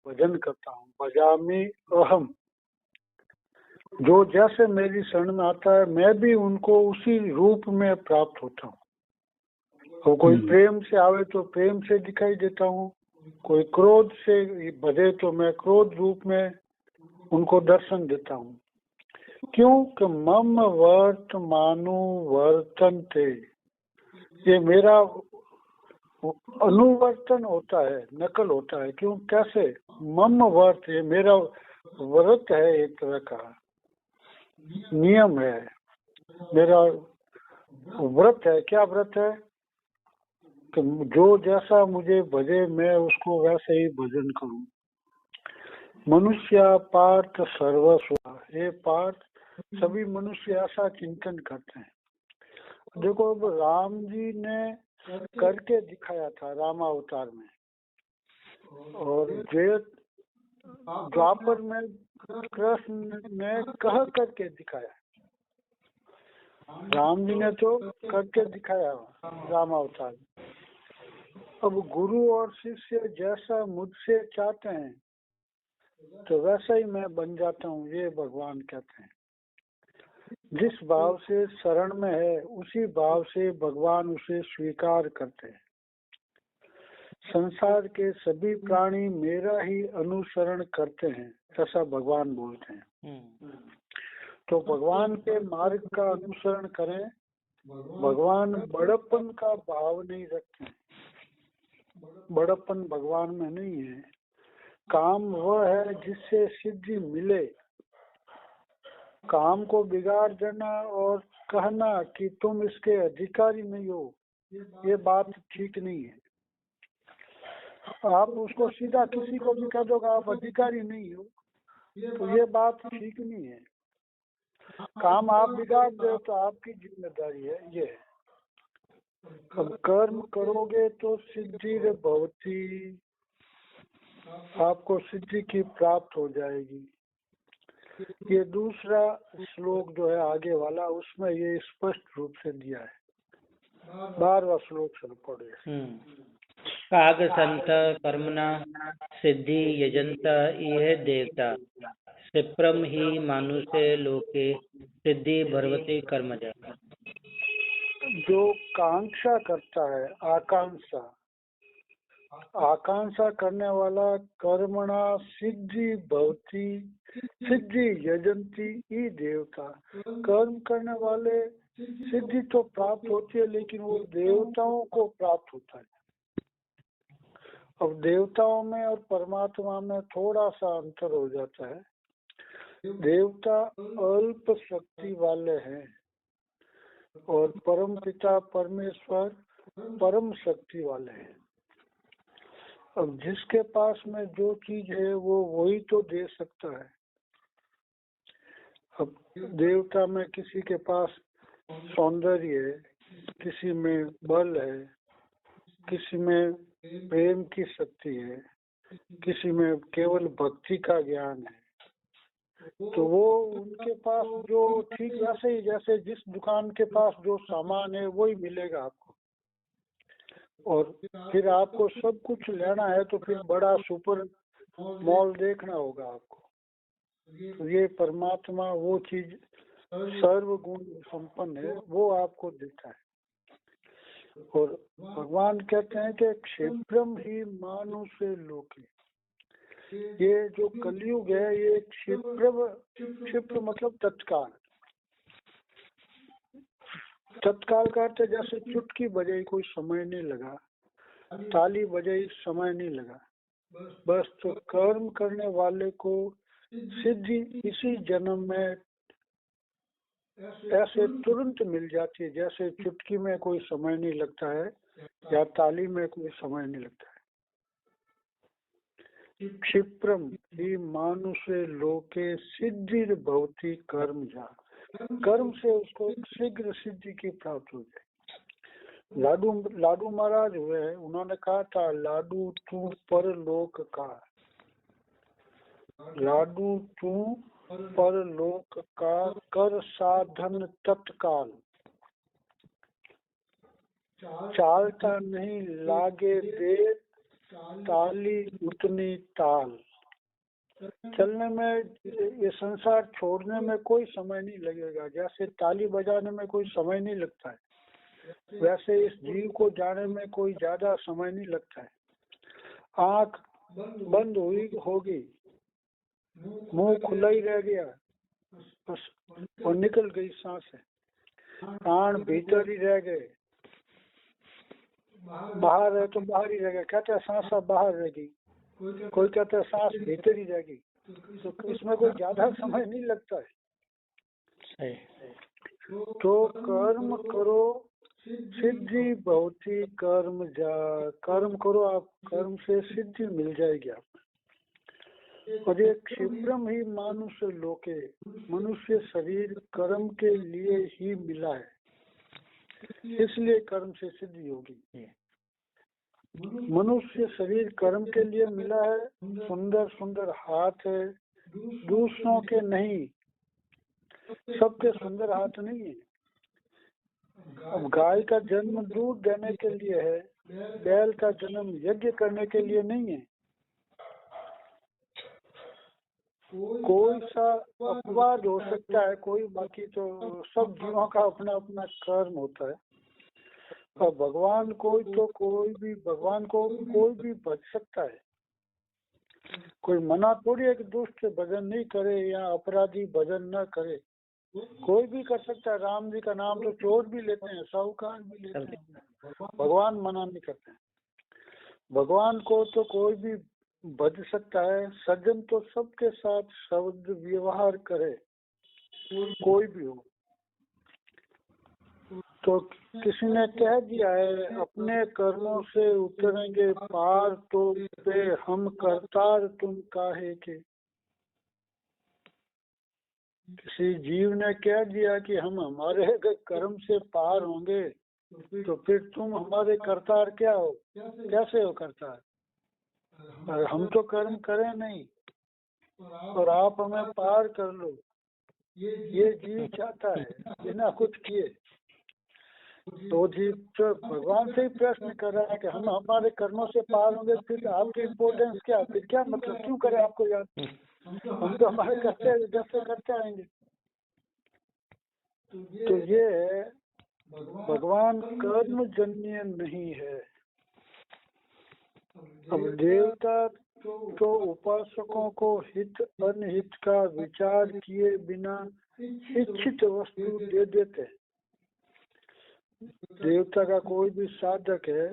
भजन करता हूँ। भजामि अहम, जो जैसे मेरी शरण में आता है मैं भी उनको उसी रूप में प्राप्त होता हूँ। तो कोई प्रेम से आवे तो प्रेम से दिखाई देता हूँ, कोई क्रोध से भजे तो मैं क्रोध रूप में उनको दर्शन देता हूँ। क्यों कि मम वर्तमानु वर्तन्ते, ये मेरा अनुवर्तन होता है, नकल होता है। क्यों, कैसे? मम वर्त, ये मेरा व्रत है, एक तरह का नियम है, मेरा व्रत है। क्या व्रत है? कि जो जैसा मुझे भजे मैं उसको वैसे ही भजन करूं। मनुष्य पार्थ सर्वस्व, ये पार्थ सभी मनुष्य ऐसा चिंतन करते हैं। देखो, अब राम जी ने करके दिखाया था रामावतार में, और द्वापर में कृष्ण ने कह करके दिखाया। राम जी ने तो करके दिखाया रामावतार में। अब गुरु और शिष्य जैसा मुझसे चाहते हैं तो वैसा ही मैं बन जाता हूँ, ये भगवान कहते हैं। जिस भाव से शरण में है उसी भाव से भगवान उसे स्वीकार करते हैं। संसार के सभी प्राणी मेरा ही अनुसरण करते हैं, ऐसा भगवान बोलते हैं। तो भगवान के मार्ग का अनुसरण करें। भगवान बड़प्पन का भाव नहीं रखते हैं, बड़प्पन भगवान में नहीं है। काम वह है जिससे सिद्धि मिले। काम को बिगाड़ देना और कहना कि तुम इसके अधिकारी नहीं हो, ये बात ठीक नहीं है। आप उसको सीधा किसी को भी कह दोगे आप अधिकारी नहीं हो, तो ये बात ठीक नहीं है। काम आप बिगाड़ दो तो आपकी जिम्मेदारी है ये। अब कर्म करोगे तो सिद्धि भवती, आपको सिद्धि की प्राप्त हो जाएगी। ये दूसरा श्लोक जो है आगे वाला, उसमें ये स्पष्ट रूप से दिया है। 12वां श्लोक से पढ़े। काग संत कर्मणा सिद्धि यजंत इह देवता, क्षिप्रम ही मानुषे लोके सिद्धि भरवते कर्मजा। जो कांक्षा करता है, आकांक्षा करने वाला, कर्मणा सिद्धि भवती, सिद्धि यजंती ई देवता, कर्म करने वाले सिद्धि तो प्राप्त होती है लेकिन वो देवताओं को प्राप्त होता है। अब देवताओं में और परमात्मा में थोड़ा सा अंतर हो जाता है। देवता अल्प शक्ति वाले हैं और परम पिता परमेश्वर परम शक्ति वाले हैं। अब जिसके पास में जो चीज है वो वही तो दे सकता है। अब देवता में किसी के पास सौंदर्य है, किसी में बल है, किसी में प्रेम की शक्ति है, किसी में केवल भक्ति का ज्ञान है। तो वो उनके पास जो ठीक वैसे ही, जैसे जिस दुकान के पास जो सामान है वही मिलेगा आपको। और फिर आपको सब कुछ लेना है तो फिर बड़ा सुपर मॉल देखना होगा आपको। तो ये परमात्मा वो चीज सर्वगुण संपन्न है, वो आपको देता है। और भगवान कहते हैं कि क्षिप्रम ही मानुषे लोके, ये जो कलयुग है ये क्षिप्र मतलब तत्काल। तत्काल का अर्थ जैसे चुटकी बजाई कोई समय नहीं लगा, ताली बजाई समय नहीं लगा, बस। तो कर्म करने वाले को सिद्धि इसी जन्म में ऐसे तुरंत मिल जाती है, जैसे चुटकी में कोई समय नहीं लगता है या ताली में कोई समय नहीं लगता है। क्षिप्रम ही मानुषे लोके सिद्धि भवती कर्म जा, कर्म से उसको शीघ्र सिद्धि की प्राप्त हो जाए। लाडू महाराज हुए, उन्होंने कहा था लाडू तू परलोक का, लाडू तू परलोक का, कर साधन तत्काल, चालता नहीं लागे देर, ताली उतनी ताल। चलने में, ये संसार छोड़ने में कोई समय नहीं लगेगा। जैसे ताली बजाने में कोई समय नहीं लगता है, वैसे इस जीव को जाने में कोई ज्यादा समय नहीं लगता है। आंख बंद हुई होगी, मुंह खुला ही रह गया बस, और निकल गई सांस है। कान भीतर ही रह गए, बाहर है तो बाहर ही रह गया। कहते हैं सांस बाहर रहेगी, कोई कहता है सांस भीतर ही रहेगी। तो इसमें कोई ज्यादा समय नहीं लगता है। तो कर्म करो सिद्धि भवती कर्म जा, कर्म करो आप, कर्म से सिद्धि मिल जाएगी आप। और ये क्षिप्रम ही मानुष लोके, मनुष्य शरीर कर्म के लिए ही मिला है, इसलिए कर्म से सिद्धि होगी। मनुष्य शरीर कर्म के लिए मिला है। सुंदर सुंदर हाथ है, दूसरों के नहीं, सबके सुंदर हाथ नहीं है। अब गाय का जन्म दूध देने के लिए है, बैल का जन्म यज्ञ करने के लिए नहीं है। कोई सा अपवाद हो सकता है कोई, बाकी तो सब जीवों का अपना अपना कर्म होता है। और भगवान कोई तो भगवान को कोई भी भज सकता है। कोई मना थोड़ी है कि दुष्ट भजन नहीं करे या अपराधी भजन न करे, कोई भी कर सकता है। राम जी का नाम तो चोर भी लेते हैं, साहूकार भी लेते हैं, भगवान मना नहीं करते हैं। भगवान को तो कोई भी भज सकता है। सज्जन तो सबके साथ शब्द व्यवहार करे, कोई भी हो। तो किसी ने कह दिया है अपने कर्मों से उतरेंगे पार, तो पे हम करतार तुम काहे के। किसी जीव ने कह दिया कि हम हमारे कर्म से पार होंगे, तो फिर तुम हमारे करतार क्या हो, कैसे हो करतार। और हम तो कर्म करें नहीं और आप हमें पार कर लो, ये जीव चाहता है बिना कुछ किए। तो जीव तो भगवान से ही प्रश्न कर रहा है कि हम हमारे कर्मों से पार होंगे, फिर आपकी इम्पोर्टेंस क्या, फिर क्या मतलब, क्यों करें आपको याद। हम तो हमारे करते जब से करते आएंगे। तो ये है, भगवान कर्म जन्य नहीं है। अब देवता तो उपासकों को हित अनहित का विचार किए बिना इच्छित वस्तु दे देते हैं। देवता का कोई भी साधक है,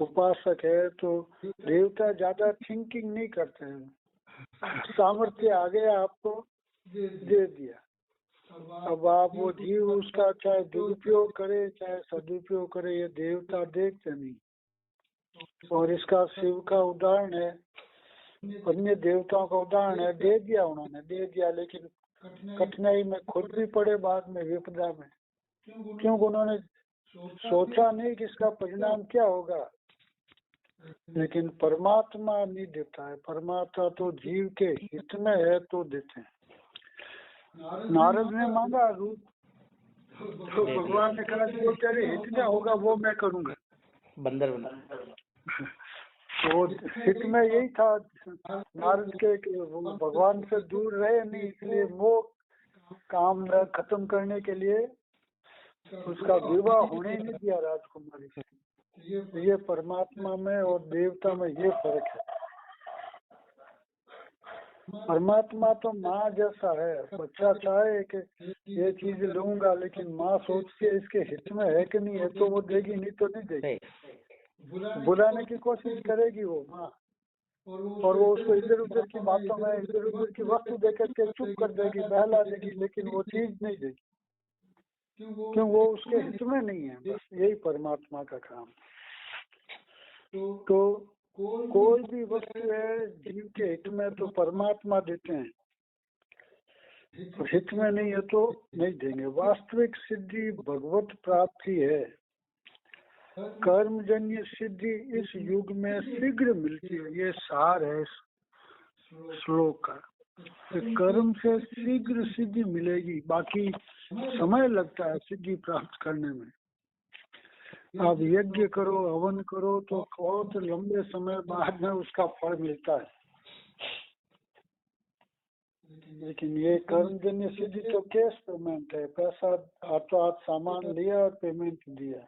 उपासक है, तो देवता ज्यादा थिंकिंग नहीं करते हैं। सामर्थ्य आ गया आपको, दे दिया। अब आप वो जीव उसका चाहे दुरुपयोग करे चाहे सदुपयोग करे, ये देवता देखते नहीं। और इसका शिव का उदाहरण है, अन्य देवताओं का उदाहरण है। दे दिया उन्होंने, दे दिया, लेकिन कठिनाई में खुद भी पड़े बाद में, विपदा में। क्यों? उन्होंने सोचा नहीं कि इसका परिणाम क्या होगा। लेकिन परमात्मा नहीं देता है, परमात्मा तो जीव के हित में है तो देते हैं। नारद ने मांगा रूप, तो भगवान ने कहा जो तेरे हित में होगा वो मैं करूंगा। बंदर बना वो हित में यही था नारद के, भगवान से दूर रहे नहीं, इसलिए मोह काम खत्म करने के लिए उसका विवाह होने नहीं दिया राजकुमारी से। ये परमात्मा में और देवता में ये फर्क है। परमात्मा तो माँ जैसा है, बच्चा चाहे कि ये चीज लूंगा, लेकिन माँ सोचती है इसके हित में है कि नहीं है, तो वो देगी, नहीं तो नहीं देगी। बुलाने की कोशिश करेगी वो माँ, और वो उसको इधर उधर की बातों में, इधर उधर की वस्तु देकर के चुप कर देगी, बहला देगी, लेकिन वो चीज नहीं देगी। क्यों? वो उसके हित में नहीं है। बस यही परमात्मा का काम। तो कोई भी वस्तु है जीव के हित में तो परमात्मा देते हैं, तो हित में नहीं है तो नहीं देंगे। वास्तविक सिद्धि भगवत प्राप्ति है। कर्मजन्य सिद्धि इस युग में शीघ्र मिलती है, ये सार है इस श्लोक का। कर्म से शीघ्र सिद्धि मिलेगी, बाकी समय लगता है सिद्धि प्राप्त करने में। आप यज्ञ करो, हवन करो, तो बहुत लंबे समय बाद में उसका फल मिलता है। लेकिन ये कर्म जन्य सिद्धि तो कैश पेमेंट है, पैसा हाथों हाथ सामान लिया और पेमेंट दिया।